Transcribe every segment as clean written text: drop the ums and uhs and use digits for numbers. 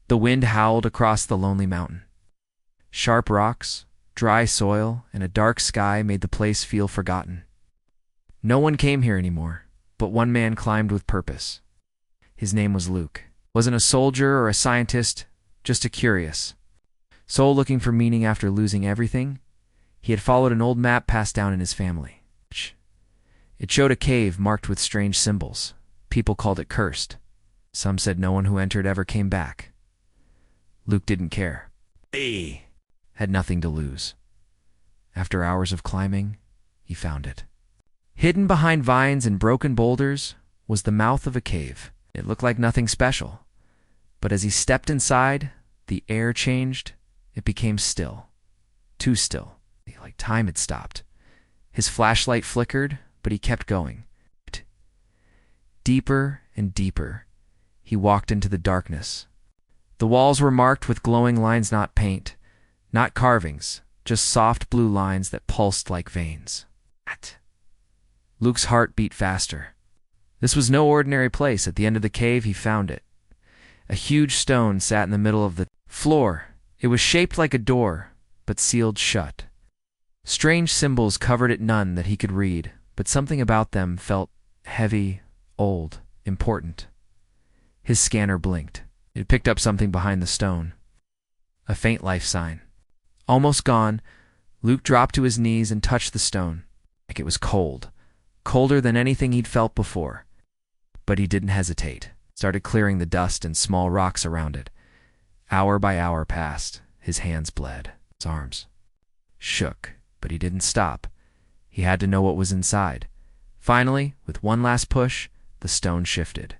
The wind howled across the lonely mountain. Sharp rocks, dry soil, and a dark sky made the place feel forgotten. No one came here anymore, but one man climbed with purpose. His name was Luke. Wasn't a soldier or a scientist, just a curious soul looking for meaning after losing everything. He had followed an old map passed down in his family. It showed a cave marked with strange symbols. People called it cursed. Some said no one who entered ever came back. Luke didn't care. He had nothing to lose. After hours of climbing, he found it. Hidden behind vines and broken boulders was the mouth of a cave. It looked like nothing special, but as he stepped inside, the air changed. It became still. Too still, like time had stopped. His flashlight flickered, but he kept going. Deeper and deeper, he walked into the darkness. The walls were marked with glowing lines, not paint, not carvings, just soft blue lines that pulsed like veins. Luke's heart beat faster. This was no ordinary place. At the end of the cave, he found it. A huge stone sat in the middle of the floor. It was shaped like a door, but sealed shut. Strange symbols covered it, none that he could read, but something about them felt heavy, old, important. His scanner blinked. It picked up something behind the stone. A faint life sign. Almost gone, Luke dropped to his knees and touched the stone. Like it was cold. Colder than anything he'd felt before. But he didn't hesitate. Started clearing the dust and small rocks around it. Hour by hour passed. His hands bled. His arms shook, but he didn't stop. He had to know what was inside. Finally, with one last push, the stone shifted.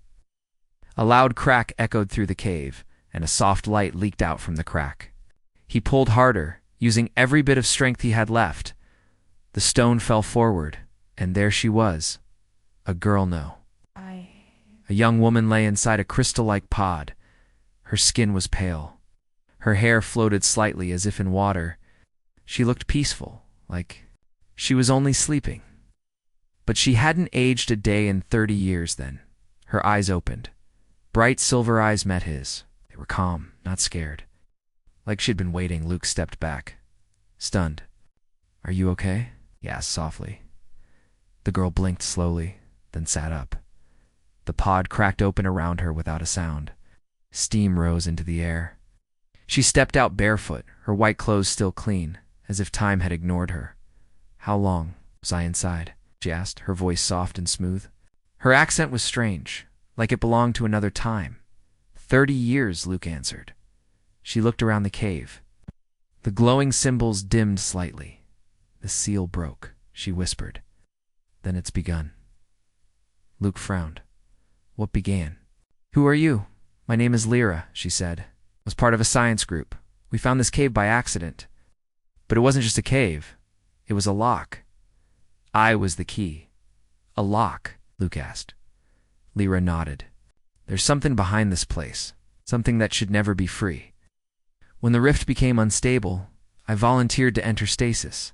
A loud crack echoed through the cave, and a soft light leaked out from the crack. He pulled harder, using every bit of strength he had left. The stone fell forward, and there she was. A girl, no. A young woman lay inside a crystal-like pod. Her skin was pale. Her hair floated slightly as if in water. She looked peaceful, like she was only sleeping. But she hadn't aged a day in 30 years then. Her eyes opened. Bright silver eyes met his. They were calm, not scared. Like she'd been waiting, Luke stepped back, stunned. "Are you okay?" he asked softly. The girl blinked slowly, then sat up. The pod cracked open around her without a sound. Steam rose into the air. She stepped out barefoot, her white clothes still clean, as if time had ignored her. "How long was I inside?" she asked, her voice soft and smooth. Her accent was strange, like it belonged to another time. 30 years, Luke answered. She looked around the cave. The glowing symbols dimmed slightly. "The seal broke," she whispered. "Then it's begun." Luke frowned. "What began?" "Who are you?" "My name is Lyra," she said. "I was part of a science group. We found this cave by accident. But it wasn't just a cave. It was a lock. I was the key." "A lock?" Luke asked. Lyra nodded. "There's something behind this place, something that should never be free. When the rift became unstable, I volunteered to enter stasis.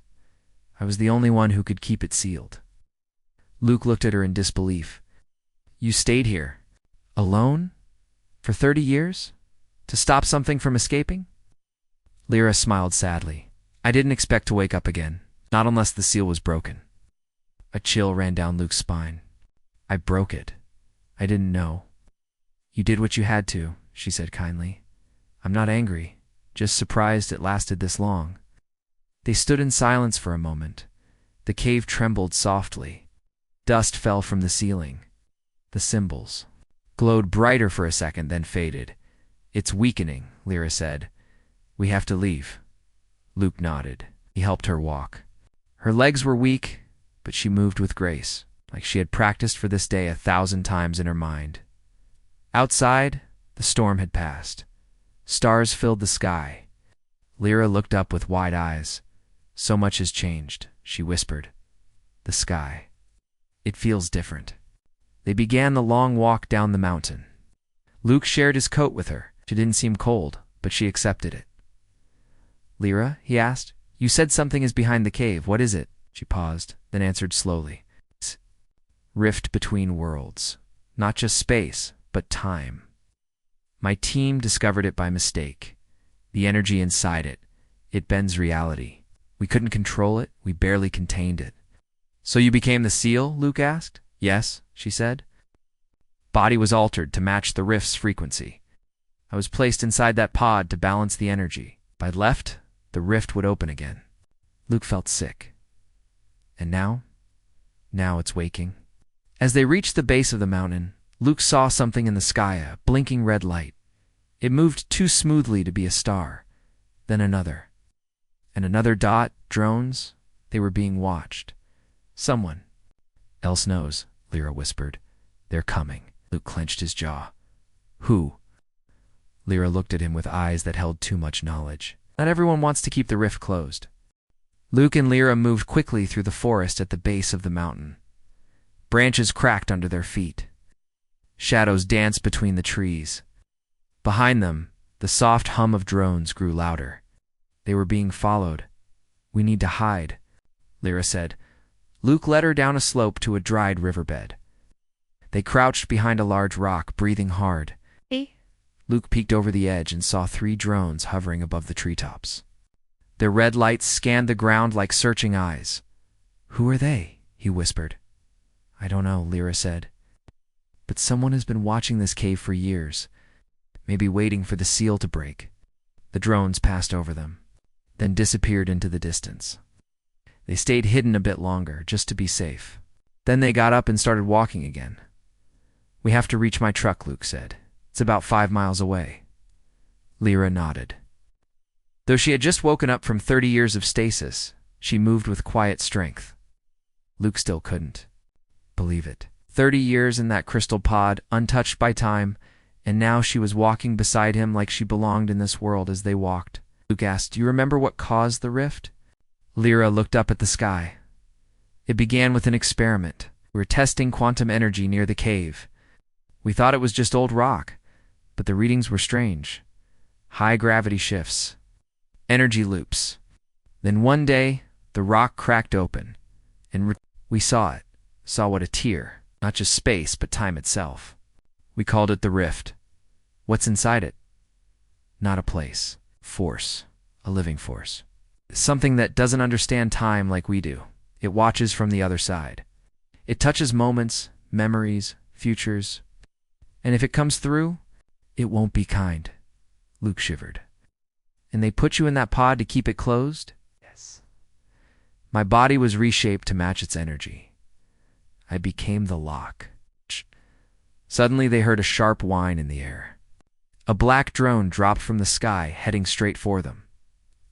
I was the only one who could keep it sealed." Luke looked at her in disbelief. "You stayed here, alone, for 30 years? To stop something from escaping?" Lyra smiled sadly. "I didn't expect to wake up again, not unless the seal was broken." A chill ran down Luke's spine. "I broke it. I didn't know." "You did what you had to," she said kindly. "I'm not angry, just surprised it lasted this long." They stood in silence for a moment. The cave trembled softly. Dust fell from the ceiling. The symbols glowed brighter for a second, then faded. "It's weakening," Lyra said. "We have to leave." Luke nodded. He helped her walk. Her legs were weak, but she moved with grace, like she had practiced for this day 1,000 times in her mind. Outside, the storm had passed. Stars filled the sky. Lyra looked up with wide eyes. "So much has changed," she whispered. "The sky. It feels different." They began the long walk down the mountain. Luke shared his coat with her. She didn't seem cold, but she accepted it. "Lyra," he asked, "you said something is behind the cave. What is it?" She paused, then answered slowly. "It's rift between worlds. Not just space, but time." My team discovered it by mistake. The energy inside it, it bends reality. We couldn't control it, we barely contained it. So you became the seal? Luke asked. Yes, she said. Body was altered to match the rift's frequency. I was placed inside that pod to balance the energy. If I left, the rift would open again. Luke felt sick. And now? Now it's waking. As they reached the base of the mountain, Luke saw something in the sky, a blinking red light. It moved too smoothly to be a star. Then another. And another dot, drones. They were being watched. Someone else knows, Lyra whispered. They're coming. Luke clenched his jaw. Who? Lyra looked at him with eyes that held too much knowledge. Not everyone wants to keep the rift closed. Luke and Lyra moved quickly through the forest at the base of the mountain. Branches cracked under their feet. Shadows danced between the trees. Behind them, the soft hum of drones grew louder. They were being followed. We need to hide, Lyra said. Luke led her down a slope to a dried riverbed. They crouched behind a large rock, breathing hard. Hey. Luke peeked over the edge and saw 3 drones hovering above the treetops. Their red lights scanned the ground like searching eyes. Who are they? He whispered. I don't know, Lyra said. But someone has been watching this cave for years, maybe waiting for the seal to break. The drones passed over them, then disappeared into the distance. They stayed hidden a bit longer, just to be safe. Then they got up and started walking again. We have to reach my truck, Luke said. It's about 5 miles away. Lyra nodded. Though she had just woken up from 30 years of stasis, she moved with quiet strength. Luke still couldn't believe it. 30 years in that crystal pod, untouched by time, and now she was walking beside him like she belonged in this world as they walked. Luke asked, Do you remember what caused the rift? Lyra looked up at the sky. It began with an experiment. We were testing quantum energy near the cave. We thought it was just old rock, but the readings were strange. High gravity shifts. Energy loops. Then one day, the rock cracked open, and we saw what a tear, not just space, but time itself. We called it the rift. What's inside it? Not a place. Force. A living force. Something that doesn't understand time like we do. It watches from the other side. It touches moments, memories, futures. And if it comes through, it won't be kind. Luke shivered. And they put you in that pod to keep it closed? Yes. My body was reshaped to match its energy. I became the lock. Suddenly they heard a sharp whine in the air. A black drone dropped from the sky, heading straight for them.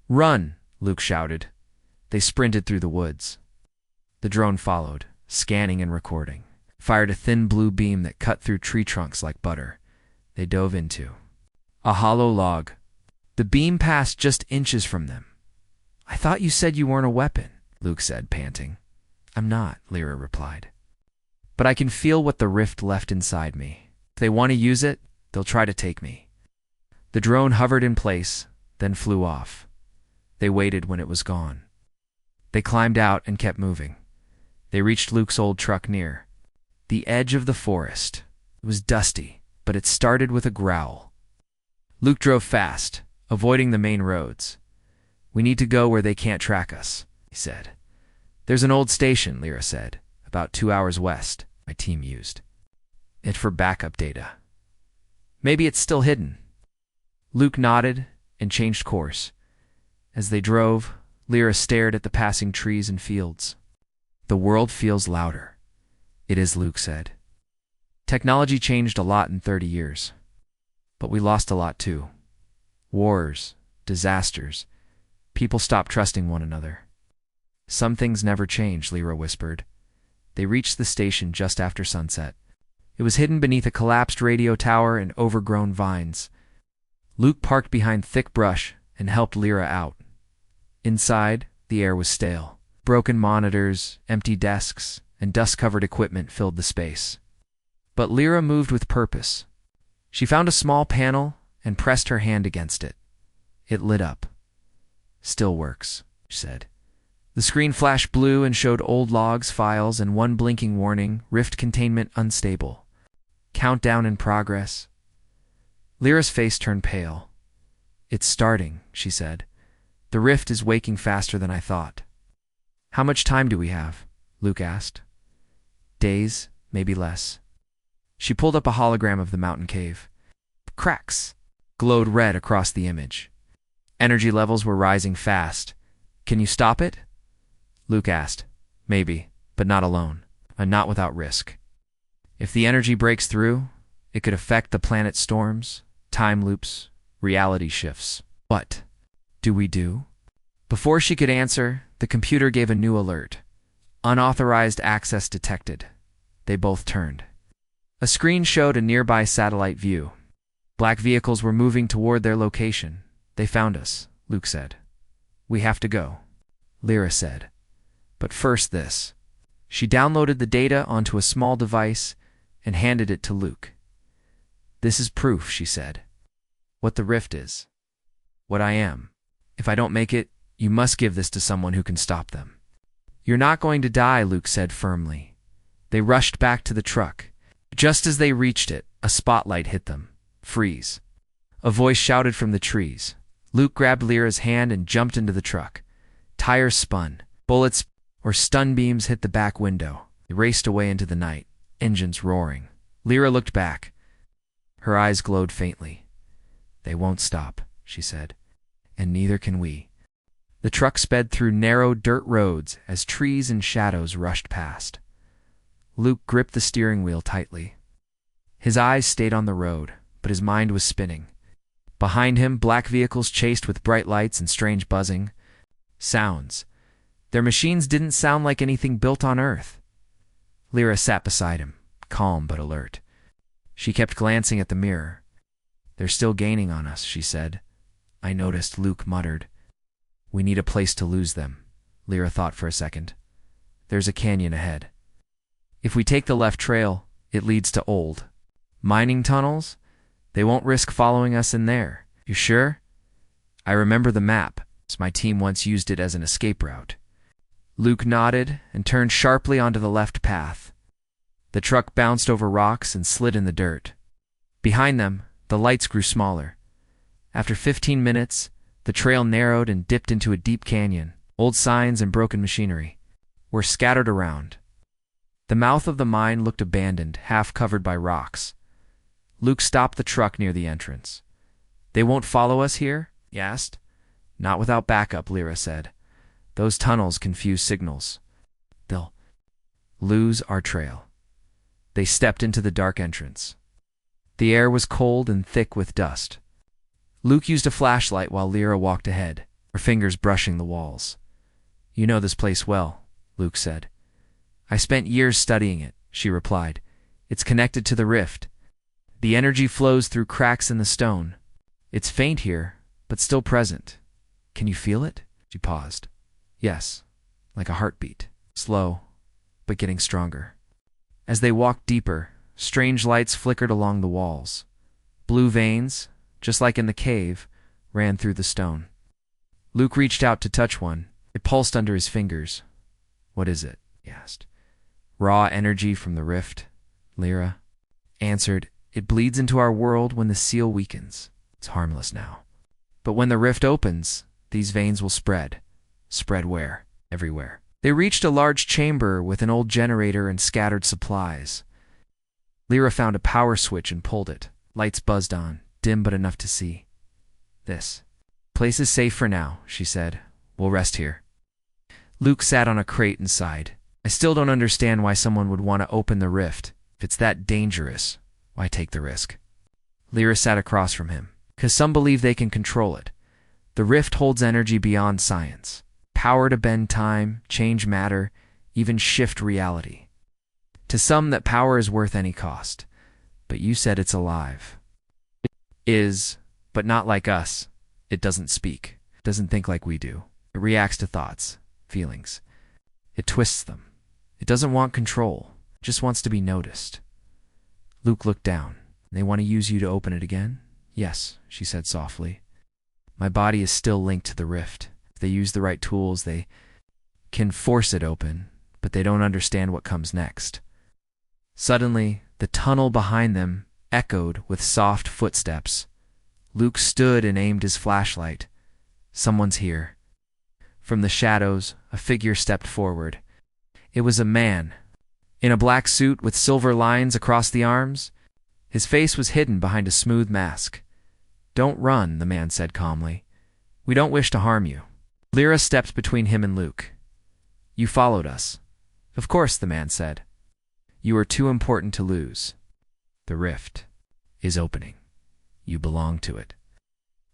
Run! Luke shouted. They sprinted through the woods. The drone followed, scanning and recording. Fired a thin blue beam that cut through tree trunks like butter. They dove into a hollow log. The beam passed just inches from them. I thought you said you weren't a weapon, Luke said, panting. I'm not, Lyra replied. But I can feel what the rift left inside me. If they want to use it, they'll try to take me. The drone hovered in place, then flew off. They waited when it was gone. They climbed out and kept moving. They reached Luke's old truck near the edge of the forest. It was dusty, but it started with a growl. Luke drove fast, avoiding the main roads. We need to go where they can't track us, he said. There's an old station, Lyra said, about 2 hours west. My team used it for backup data. Maybe it's still hidden. Luke nodded and changed course. As they drove, Lyra stared at the passing trees and fields. The world feels louder. It is, Luke said. Technology changed a lot in 30 years. But we lost a lot too. Wars, disasters. People stopped trusting one another. Some things never change, Lyra whispered. They reached the station just after sunset. It was hidden beneath a collapsed radio tower and overgrown vines. Luke parked behind thick brush and helped Lyra out. Inside, the air was stale. Broken monitors, empty desks, and dust-covered equipment filled the space. But Lyra moved with purpose. She found a small panel and pressed her hand against it. It lit up. Still works, she said. The screen flashed blue and showed old logs, files, and one blinking warning, rift containment unstable. Countdown in progress. Lyra's face turned pale. "It's starting," she said. "The rift is waking faster than I thought." "How much time do we have?" Luke asked. "Days, maybe less." She pulled up a hologram of the mountain cave. Cracks glowed red across the image. Energy levels were rising fast. "Can you stop it?" Luke asked. "Maybe, but not alone, and not without risk. If the energy breaks through, it could affect the planet's storms, time loops, reality shifts. What do we do?" Before she could answer, the computer gave a new alert. "Unauthorized access detected." They both turned. A screen showed a nearby satellite view. Black vehicles were moving toward their location. "They found us," Luke said. "We have to go," Lyra said. "But first this." She downloaded the data onto a small device and handed it to Luke. "This is proof," she said. "What the rift is. What I am. If I don't make it, you must give this to someone who can stop them." "You're not going to die," Luke said firmly. They rushed back to the truck. Just as they reached it, a spotlight hit them. "Freeze." A voice shouted from the trees. Luke grabbed Lyra's hand and jumped into the truck. Tires spun. Bullets or stun beams hit the back window. They raced away into the night, engines roaring. Lyra looked back. Her eyes glowed faintly. "They won't stop," she said. "And neither can we." The truck sped through narrow dirt roads as trees and shadows rushed past. Luke gripped the steering wheel tightly. His eyes stayed on the road, but his mind was spinning. Behind him, black vehicles chased with bright lights and strange buzzing sounds. Their machines didn't sound like anything built on Earth. Lyra sat beside him, calm but alert. She kept glancing at the mirror. "They're still gaining on us," she said. "I noticed," Luke muttered. "We need a place to lose them," Lyra thought for a second. "There's a canyon ahead. If we take the left trail, it leads to old mining tunnels. They won't risk following us in there." "You sure?" "I remember the map. My team once used it as an escape route." Luke nodded and turned sharply onto the left path. The truck bounced over rocks and slid in the dirt. Behind them, the lights grew smaller. After 15 minutes, the trail narrowed and dipped into a deep canyon. Old signs and broken machinery were scattered around. The mouth of the mine looked abandoned, half covered by rocks. Luke stopped the truck near the entrance. "They won't follow us here?" he asked. "Not without backup," Lyra said. "Those tunnels confuse signals. They'll lose our trail." They stepped into the dark entrance. The air was cold and thick with dust. Luke used a flashlight while Lyra walked ahead, her fingers brushing the walls. "You know this place well," Luke said. "I spent years studying it," she replied. "It's connected to the rift. The energy flows through cracks in the stone. It's faint here, but still present. Can you feel it?" She paused. "Yes, like a heartbeat. Slow, but getting stronger." As they walked deeper, strange lights flickered along the walls. Blue veins, just like in the cave, ran through the stone. Luke reached out to touch one. It pulsed under his fingers. "What is it?" he asked. "Raw energy from the rift," Lyra answered. "It bleeds into our world when the seal weakens. It's harmless now. But when the rift opens, these veins will spread." "Spread where?" "Everywhere." They reached a large chamber with an old generator and scattered supplies. Lyra found a power switch and pulled it. Lights buzzed on, dim but enough to see. "This place is safe for now," she said. "We'll rest here." Luke sat on a crate and sighed. "I still don't understand why someone would want to open the rift. If it's that dangerous, why take the risk?" Lyra sat across from him. "'Cause some believe they can control it. The rift holds energy beyond science. Power to bend time, change matter, even shift reality. To some, that power is worth any cost. But you said it's alive." "It is, but not like us. It doesn't speak. It doesn't think like we do. It reacts to thoughts, feelings. It twists them. It doesn't want control. It just wants to be noticed." Luke looked down. "They want to use you to open it again?" "Yes," she said softly. "My body is still linked to the rift. If they use the right tools, they can force it open, but they don't understand what comes next." Suddenly, the tunnel behind them echoed with soft footsteps. Luke stood and aimed his flashlight. Someone's here. From the shadows, a figure stepped forward. It was a man, in a black suit with silver lines across the arms. His face was hidden behind a smooth mask. "Don't run," the man said calmly. "We don't wish to harm you." Lyra stepped between him and Luke. "You followed us." "Of course," the man said. "You are too important to lose. The rift is opening. You belong to it."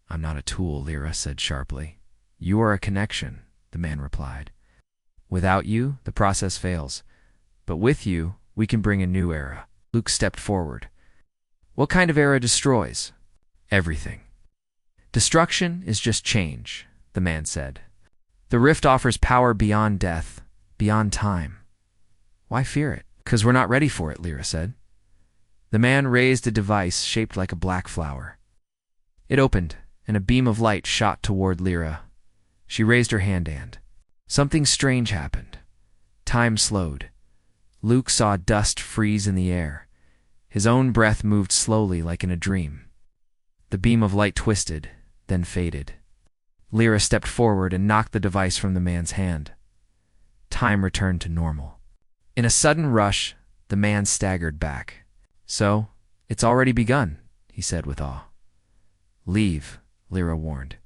"I'm not a tool," Lyra said sharply. "You are a connection," the man replied. "Without you, the process fails. But with you, we can bring a new era." Luke stepped forward. "What kind of era destroys?" "Everything." "Destruction is just change," the man said. "The rift offers power beyond death, beyond time." "Why fear it?" "'Cause we're not ready for it," Lyra said. The man raised a device shaped like a black flower. It opened, and a beam of light shot toward Lyra. She raised her hand and something strange happened. Time slowed. Luke saw dust freeze in the air. His own breath moved slowly like in a dream. The beam of light twisted, then faded. Lyra stepped forward and knocked the device from the man's hand. Time returned to normal. In a sudden rush, the man staggered back. "So, it's already begun," he said with awe. "Leave," Lyra warned.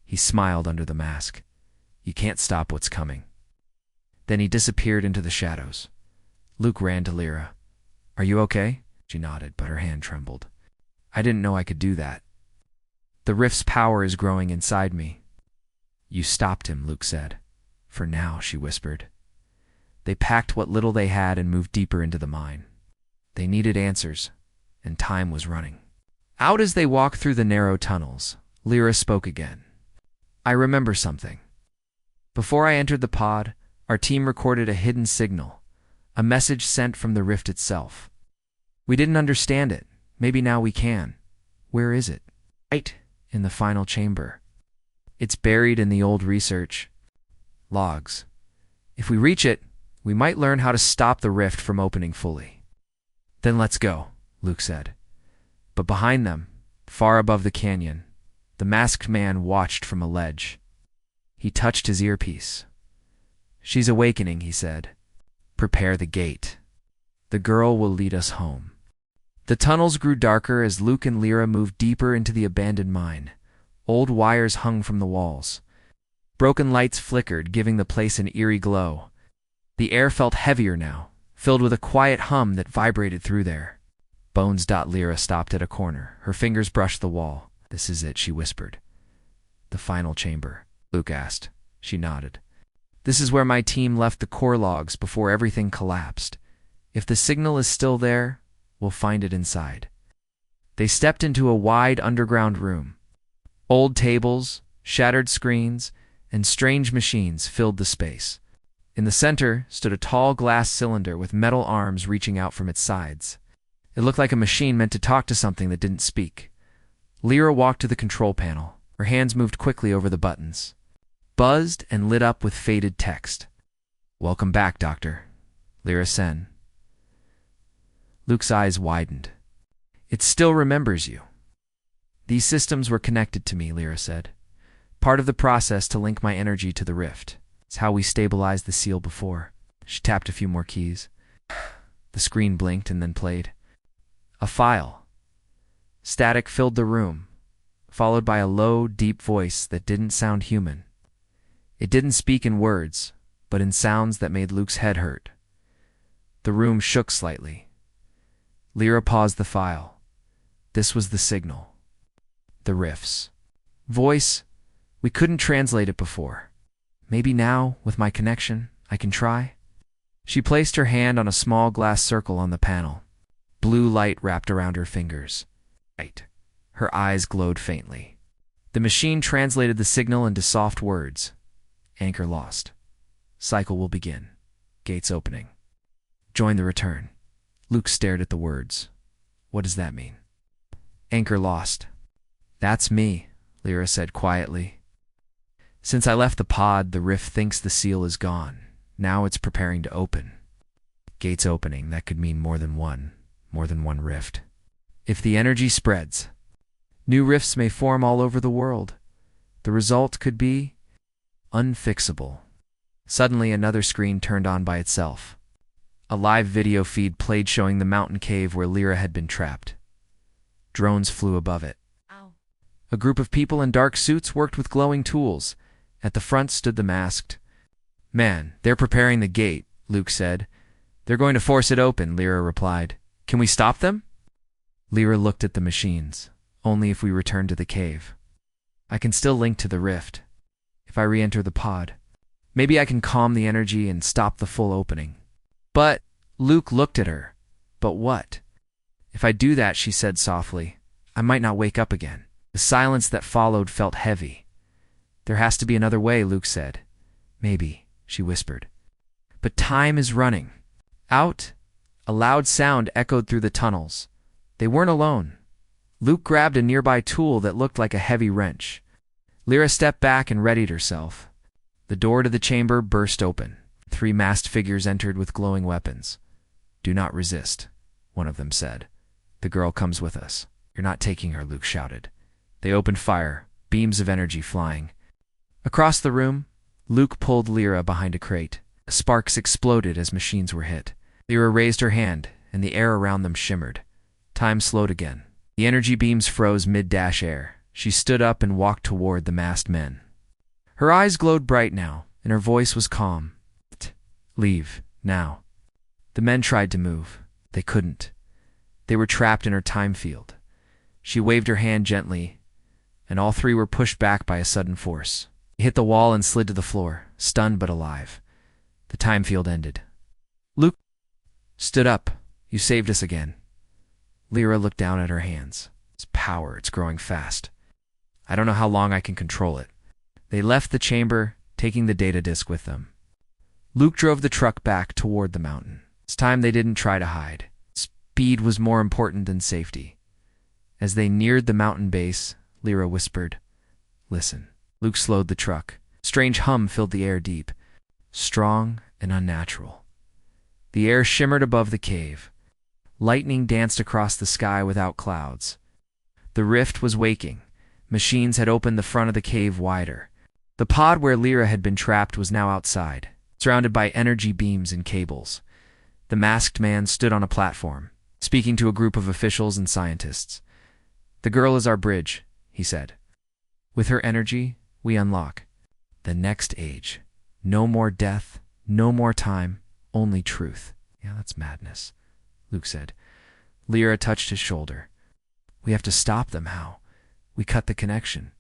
He smiled under the mask. "You can't stop what's coming." Then he disappeared into the shadows. Luke ran to Lyra. "Are you okay?" She nodded, but her hand trembled. "I didn't know I could do that. The rift's power is growing inside me." "You stopped him," Luke said. "For now," she whispered. They packed what little they had and moved deeper into the mine. They needed answers, and time was running. Out as they walked through the narrow tunnels, Lyra spoke again. "I remember something. Before I entered the pod, our team recorded a hidden signal, a message sent from the rift itself. We didn't understand it. Maybe now we can. Where is it?" "Right in the final chamber. It's buried in the old research logs. If we reach it, we might learn how to stop the rift from opening fully." "Then let's go," Luke said. But behind them, far above the canyon, the masked man watched from a ledge. He touched his earpiece. "She's awakening," he said. "Prepare the gate. The girl will lead us home." The tunnels grew darker as Luke and Lyra moved deeper into the abandoned mine. Old wires hung from the walls. Broken lights flickered, giving the place an eerie glow. The air felt heavier now, filled with a quiet hum that vibrated through there. Bones. Lyra stopped at a corner. Her fingers brushed the wall. "This is it," she whispered. "The final chamber?" Luke asked. She nodded. "This is where my team left the core logs before everything collapsed. If the signal is still there, we'll find it inside." They stepped into a wide underground room. Old tables, shattered screens, and strange machines filled the space. In the center stood a tall glass cylinder with metal arms reaching out from its sides. It looked like a machine meant to talk to something that didn't speak. Lyra walked to the control panel. Her hands moved quickly over the buttons. Buzzed and lit up with faded text. "Welcome back, Doctor. Lyra Sen." Luke's eyes widened. "It still remembers you." "These systems were connected to me," Lyra said. "Part of the process to link my energy to the rift. It's how we stabilized the seal before." She tapped a few more keys. The screen blinked and then played. A file. Static filled the room, followed by a low, deep voice that didn't sound human. It didn't speak in words, but in sounds that made Luke's head hurt. The room shook slightly. Lyra paused the file. This was the signal. The rift's voice. We couldn't translate it before. Maybe now, with my connection, I can try? She placed her hand on a small glass circle on the panel. Blue light wrapped around her fingers. Light. Her eyes glowed faintly. The machine translated the signal into soft words. "Anchor lost. Cycle will begin. Gates opening. Join the return." Luke stared at the words. "What does that mean?" "Anchor lost." "That's me," Lyra said quietly. "Since I left the pod, the rift thinks the seal is gone. Now it's preparing to open. Gates opening, that could mean more than one rift. If the energy spreads, New rifts may form all over the world. The result could be unfixable. Suddenly, another screen turned on by itself. A live video feed played showing the mountain cave where Lyra had been trapped. Drones flew above it. Ow. A group of people in dark suits worked with glowing tools. At the front stood the masked. "Man, they're preparing the gate," Luke said. "They're going to force it open," Lyra replied. "Can we stop them?" Lyra looked at the machines. "Only if we return to the cave. I can still link to the rift. If I re-enter the pod, maybe I can calm the energy and stop the full opening." "But," Luke looked at her. "But what?" "If I do that," she said softly, "I might not wake up again." The silence that followed felt heavy. "There has to be another way," Luke said. "Maybe," she whispered. "But time is running." Out, a loud sound echoed through the tunnels. They weren't alone. Luke grabbed a nearby tool that looked like a heavy wrench. Lyra stepped back and readied herself. The door to the chamber burst open. 3 masked figures entered with glowing weapons. "Do not resist," one of them said. "The girl comes with us." "You're not taking her," Luke shouted. They opened fire, beams of energy flying. Across the room, Luke pulled Lyra behind a crate. Sparks exploded as machines were hit. Lyra raised her hand, and the air around them shimmered. Time slowed again. The energy beams froze mid-dash air. She stood up and walked toward the masked men. Her eyes glowed bright now, and her voice was calm. "Leave, now." The men tried to move. They couldn't. They were trapped in her time field. She waved her hand gently, and all 3 were pushed back by a sudden force. They hit the wall and slid to the floor, stunned but alive. The time field ended. Luke stood up. "You saved us again." Lyra looked down at her hands. "It's power. It's growing fast. I don't know how long I can control it." They left the chamber, taking the data disk with them. Luke drove the truck back toward the mountain. This time they didn't try to hide. Speed was more important than safety. As they neared the mountain base, Lyra whispered, "Listen." Luke slowed the truck. A strange hum filled the air deep, strong and unnatural. The air shimmered above the cave. Lightning danced across the sky without clouds. The rift was waking. Machines had opened the front of the cave wider. The pod where Lyra had been trapped was now outside, surrounded by energy beams and cables. The masked man stood on a platform, speaking to a group of officials and scientists. "The girl is our bridge," he said. "With her energy, we unlock the next age. No more death, no more time, only truth." "Yeah, that's madness," Luke said. Lyra touched his shoulder. "We have to stop them, how? We cut the connection.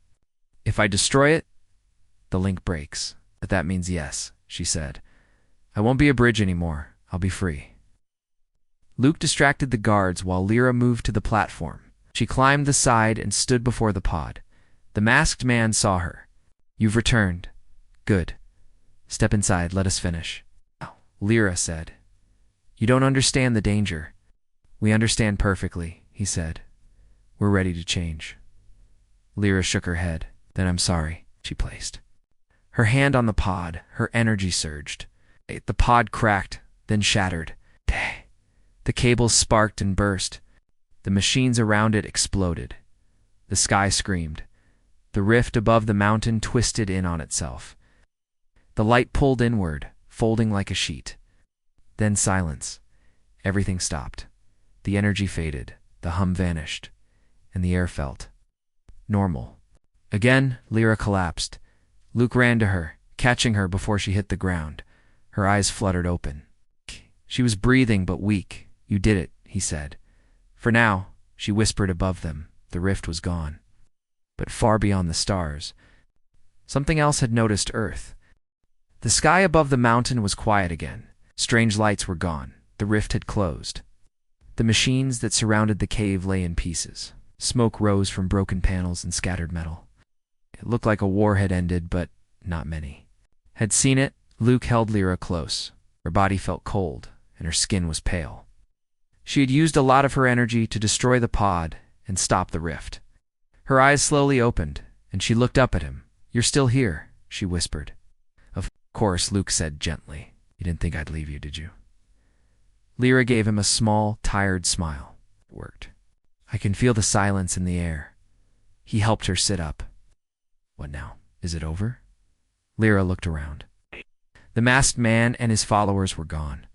If I destroy it, the link breaks." "But that means yes," she said. "I won't be a bridge anymore. I'll be free." Luke distracted the guards while Lyra moved to the platform. She climbed the side and stood before the pod. The masked man saw her. "You've returned. Good. Step inside. Let us finish." Lyra said. "You don't understand the danger." "We understand perfectly," he said. "We're ready to change." Lyra shook her head. "Then I'm sorry," she placed. Her hand on the pod, her energy surged. The pod cracked, then shattered. The cables sparked and burst. The machines around it exploded. The sky screamed. The rift above the mountain twisted in on itself. The light pulled inward, folding like a sheet. Then silence. Everything stopped. The energy faded, the hum vanished, and the air felt normal. Again, Lyra collapsed. Luke ran to her, catching her before she hit the ground. Her eyes fluttered open. She was breathing but weak. "You did it," he said. "For now," she whispered above them. The rift was gone. But far beyond the stars, something else had noticed Earth. The sky above the mountain was quiet again. Strange lights were gone. The rift had closed. The machines that surrounded the cave lay in pieces. Smoke rose from broken panels and scattered metal. It looked like a war had ended, but not many had seen it. Luke held Lyra close. Her body felt cold, and her skin was pale. She had used a lot of her energy to destroy the pod and stop the rift. Her eyes slowly opened, and she looked up at him. "You're still here," she whispered. "Of course," Luke said gently. "You didn't think I'd leave you, did you?" Lyra gave him a small, tired smile. It worked. "I can feel the silence in the air. He helped her sit up. What now? Is it over? Lyra looked around. The masked man and his followers were gone.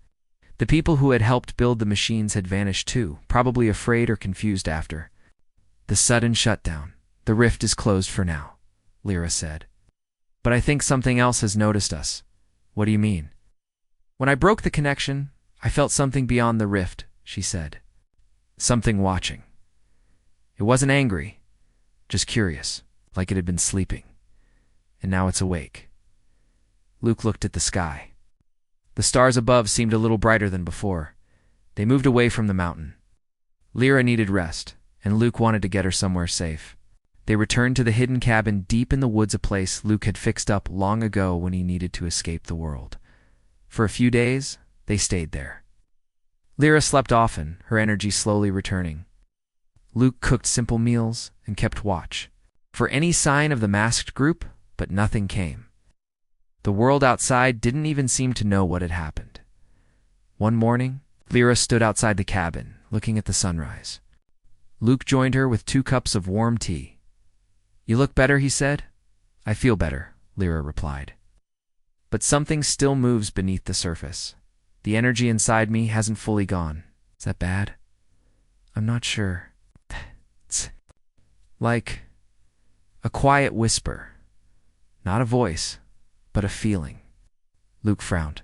The people who had helped build the machines had vanished too, probably afraid or confused after. The sudden shutdown. The rift is closed for now, Lyra said. But I think something else has noticed us. What do you mean? When I broke the connection, I felt something beyond the rift, she said. Something watching. It wasn't angry, just curious, like it had been sleeping. And now it's awake. Luke looked at the sky. The stars above seemed a little brighter than before. They moved away from the mountain. Lyra needed rest, and Luke wanted to get her somewhere safe. They returned to the hidden cabin deep in the woods, a place Luke had fixed up long ago when he needed to escape the world. For a few days, they stayed there. Lyra slept often, her energy slowly returning. Luke cooked simple meals and kept watch for any sign of the masked group, but nothing came. The world outside didn't even seem to know what had happened. One morning, Lyra stood outside the cabin, looking at the sunrise. Luke joined her with 2 cups of warm tea. "You look better," he said. "I feel better," Lyra replied. "But something still moves beneath the surface. The energy inside me hasn't fully gone. Is that bad? I'm not sure. It's like a quiet whisper. Not a voice, but a feeling." Luke frowned.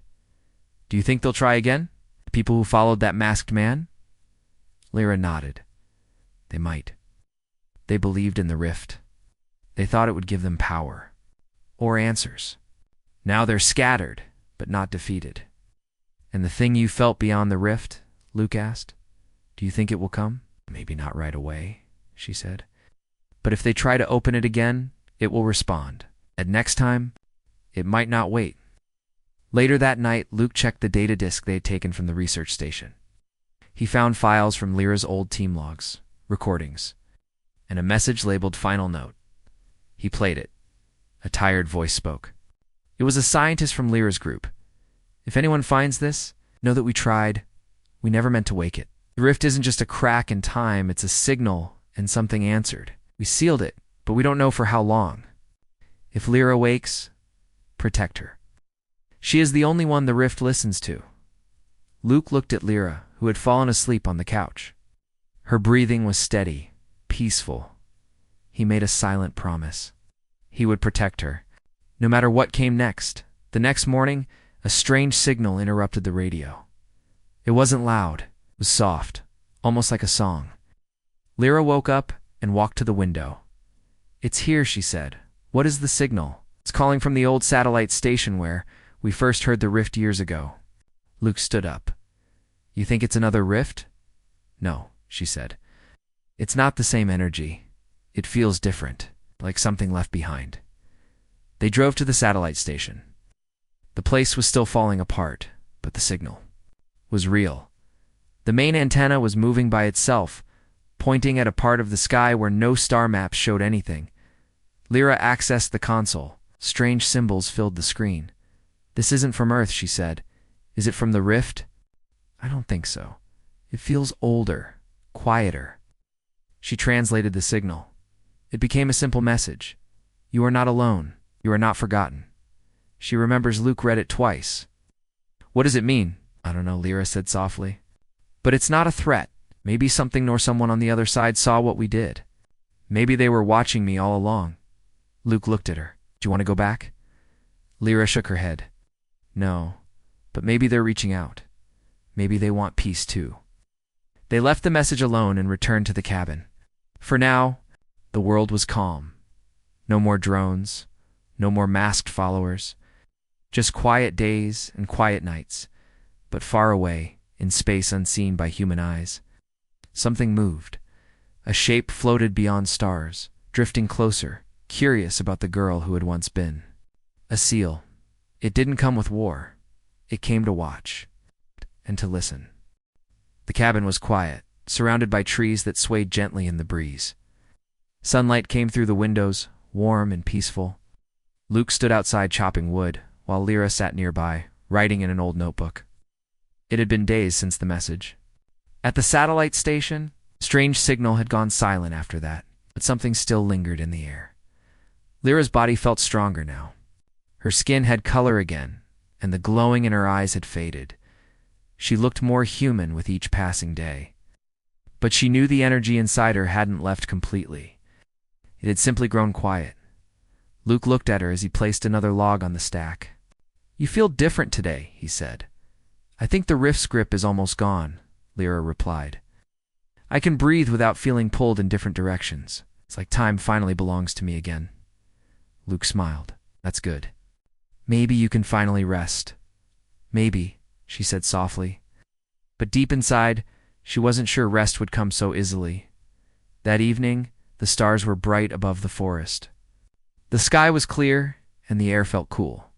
"Do you think they'll try again? The people who followed that masked man?" Lyra nodded. "They might. They believed in the rift. They thought it would give them power. Or answers. Now they're scattered, but not defeated." "And the thing you felt beyond the rift?" Luke asked. "Do you think it will come?" "Maybe not right away," she said. "But if they try to open it again, it will respond. And next time, it might not wait." Later that night, Luke checked the data disk they had taken from the research station. He found files from Lyra's old team logs, recordings, and a message labeled "Final Note." He played it. A tired voice spoke. It was a scientist from Lyra's group. "If anyone finds this, know that we tried. We never meant to wake it. The rift isn't just a crack in time, it's a signal, and something answered. We sealed it, but we don't know for how long. If Lyra wakes, protect her. She is the only one the rift listens to." Luke looked at Lyra, who had fallen asleep on the couch. Her breathing was steady, peaceful. He made a silent promise. He would protect her, no matter what came next. The next morning, a strange signal interrupted the radio. It wasn't loud. It was soft, almost like a song. Lyra woke up and walked to the window. "It's here," she said. "What is the signal?" "It's calling from the old satellite station where we first heard the rift years ago." Luke stood up. "You think it's another rift?" "No," she said. "It's not the same energy. It feels different, like something left behind." They drove to the satellite station. The place was still falling apart, but the signal was real. The main antenna was moving by itself, pointing at a part of the sky where no star maps showed anything. Lyra accessed the console. Strange symbols filled the screen. "This isn't from Earth," she said. "Is it from the rift?" "I don't think so. It feels older, quieter." She translated the signal. It became a simple message. "You are not alone. You are not forgotten." She remembers Luke read it twice. "What does it mean?" "I don't know," Lyra said softly. "But it's not a threat. Maybe something nor someone on the other side saw what we did. Maybe they were watching me all along." Luke looked at her. "Do you want to go back?" Lyra shook her head. "No, but maybe they're reaching out. Maybe they want peace too." They left the message alone and returned to the cabin. For now, the world was calm. No more drones, no more masked followers. Just quiet days and quiet nights, but far away, in space unseen by human eyes. Something moved. A shape floated beyond stars, drifting closer, curious about the girl who had once been. A seal. It didn't come with war. It came to watch and to listen. The cabin was quiet, surrounded by trees that swayed gently in the breeze. Sunlight came through the windows, warm and peaceful. Luke stood outside chopping wood, while Lyra sat nearby, writing in an old notebook. It had been days since the message. At the satellite station, strange signal had gone silent after that. but something still lingered in the air. Lyra's body felt stronger now. Her skin had color again, and the glowing in her eyes had faded. She looked more human with each passing day. But she knew the energy inside her hadn't left completely. It had simply grown quiet. Luke looked at her as he placed another log on the stack. "You feel different today," he said. "I think the rift's grip is almost gone," Lyra replied. "I can breathe without feeling pulled in different directions. It's like time finally belongs to me again." Luke smiled. "That's good. Maybe you can finally rest." "Maybe," she said softly. But deep inside, she wasn't sure rest would come so easily. That evening, the stars were bright above the forest. The sky was clear, and the air felt cool.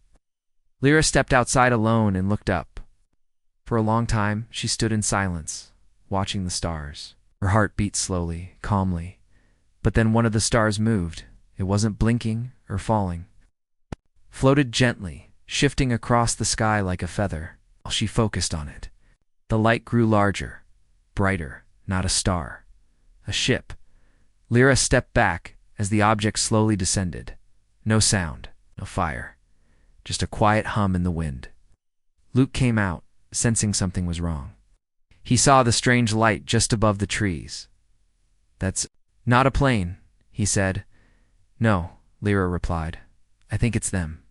Lyra stepped outside alone and looked up. For a long time, she stood in silence, watching the stars. Her heart beat slowly, calmly. But then one of the stars moved. It wasn't blinking or falling. Floated gently, shifting across the sky like a feather, while she focused on it. The light grew larger, brighter, not a star. A ship. Lyra stepped back as the object slowly descended. No sound, no fire. Just a quiet hum in the wind. Luke came out, sensing something was wrong. He saw the strange light just above the trees. "That's not a plane," he said. "No," Lyra replied. "I think it's them."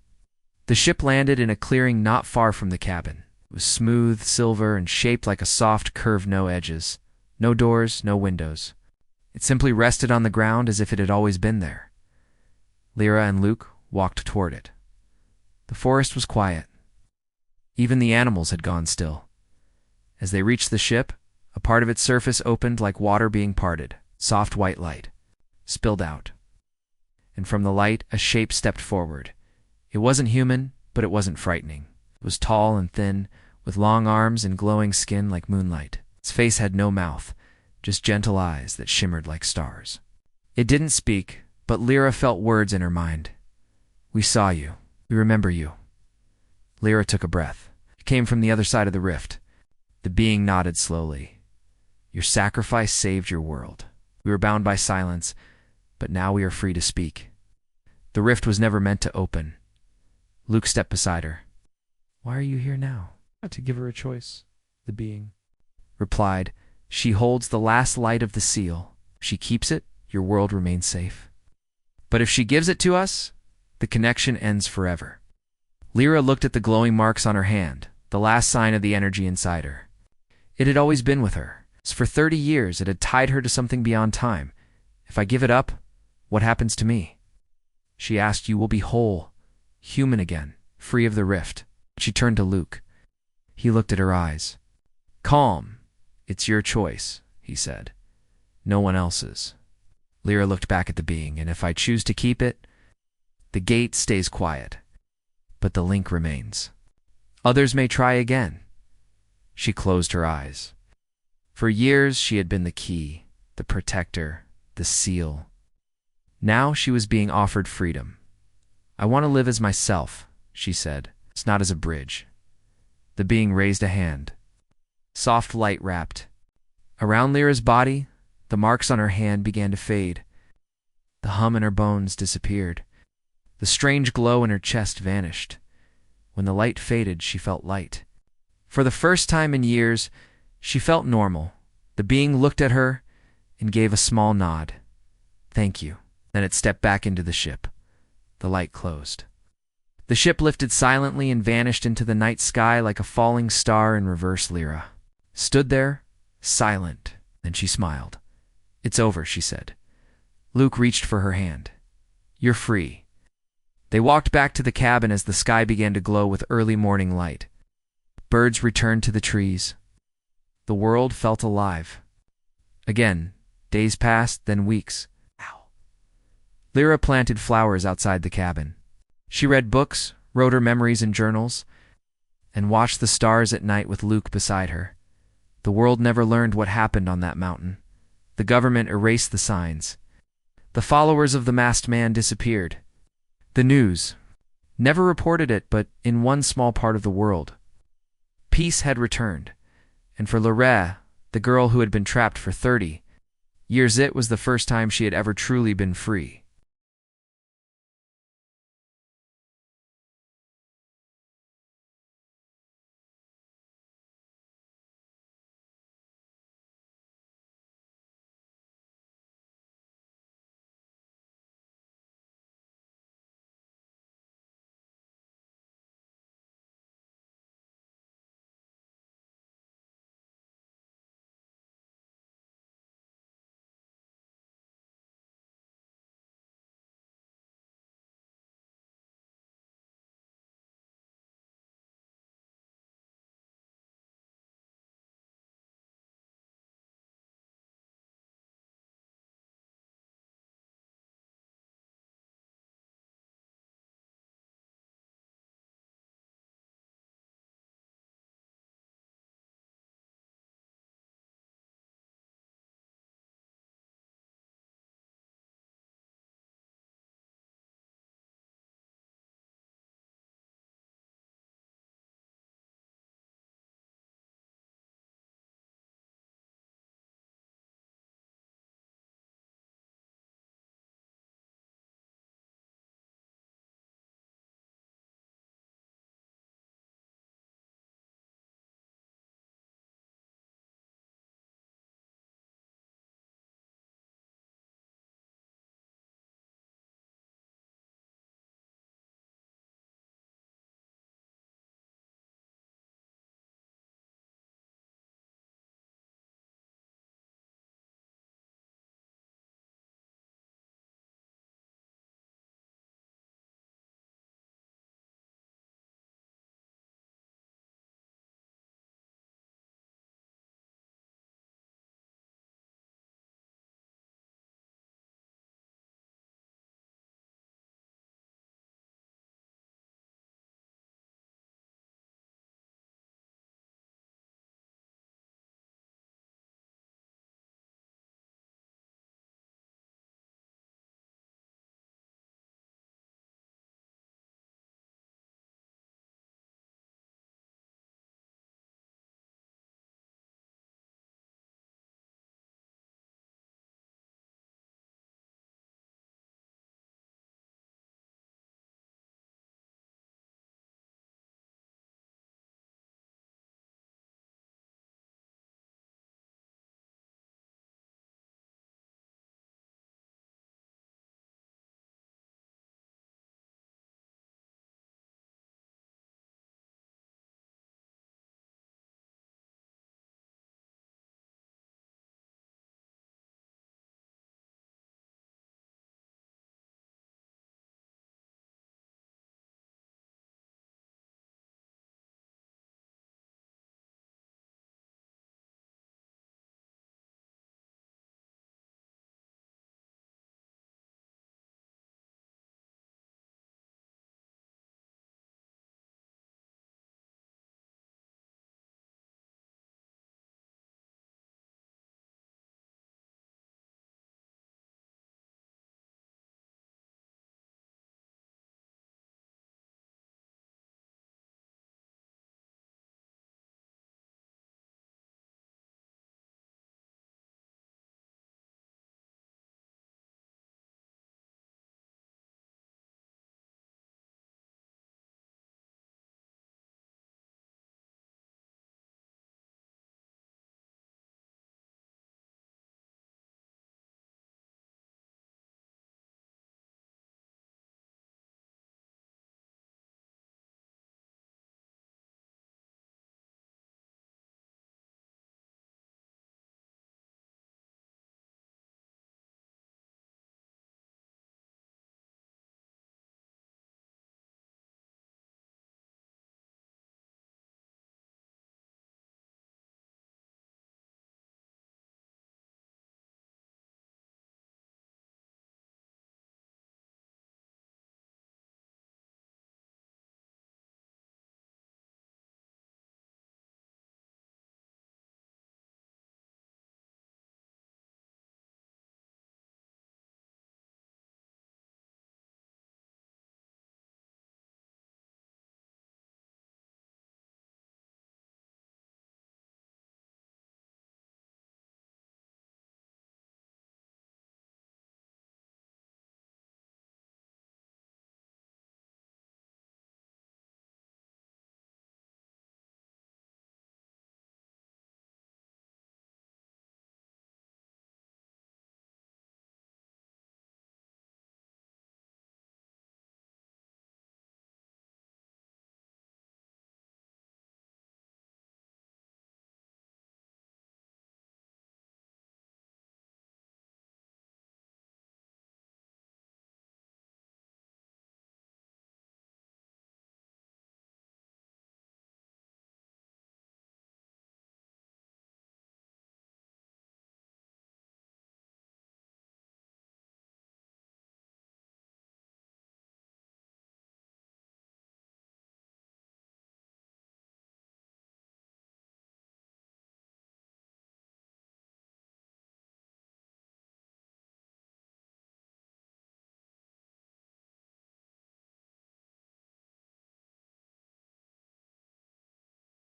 The ship landed in a clearing not far from the cabin. It was smooth, silver, and shaped like a soft curve, no edges. No doors, no windows. It simply rested on the ground as if it had always been there. Lyra and Luke walked toward it. The forest was quiet. Even the animals had gone still. As they reached the ship, a part of its surface opened like water being parted. Soft white light spilled out. And from the light, a shape stepped forward. It wasn't human, but it wasn't frightening. It was tall and thin, with long arms and glowing skin like moonlight. Its face had no mouth, just gentle eyes that shimmered like stars. It didn't speak, but Lyra felt words in her mind. "We saw you. We remember you." Lyra took a breath. It came from the other side of the rift. The being nodded slowly. "Your sacrifice saved your world. We were bound by silence, but now we are free to speak." The rift was never meant to open. Luke stepped beside her. "Why are you here now?" "To give her a choice," the being replied. "She holds the last light of the seal. If she keeps it, your world remains safe. But if she gives it to us, the connection ends forever." Lyra looked at the glowing marks on her hand, the last sign of the energy inside her. It had always been with her. For 30 years, it had tied her to something beyond time. "If I give it up, what happens to me?" She asked. "You will be whole, human again, free of the rift." She turned to Luke. He looked at her eyes. "Calm. It's your choice," he said. "No one else's." Lyra looked back at the being. "And if I choose to keep it, the gate stays quiet, but the link remains. Others may try again." She closed her eyes. For years she had been the key, the protector, the seal. Now she was being offered freedom. "I want to live as myself," she said. "It's not as a bridge." The being raised a hand. Soft light wrapped. Around Lyra's body, the marks on her hand began to fade. The hum in her bones disappeared. The strange glow in her chest vanished. When the light faded, she felt light. For the first time in years, she felt normal. The being looked at her and gave a small nod. "Thank you." Then it stepped back into the ship. The light closed. The ship lifted silently and vanished into the night sky like a falling star in reverse. Lyra stood there, silent. Then she smiled. "It's over," she said. Luke reached for her hand. "You're free." They walked back to the cabin as the sky began to glow with early morning light. Birds returned to the trees. The world felt alive. Again, days passed, then weeks. Lyra planted flowers outside the cabin. She read books, wrote her memories in journals, and watched the stars at night with Luke beside her. The world never learned what happened on that mountain. The government erased the signs. The followers of the masked man disappeared. The news never reported it, but in one small part of the world, peace had returned. And for Lyra, the girl who had been trapped for 30, Years It was the first time she had ever truly been free.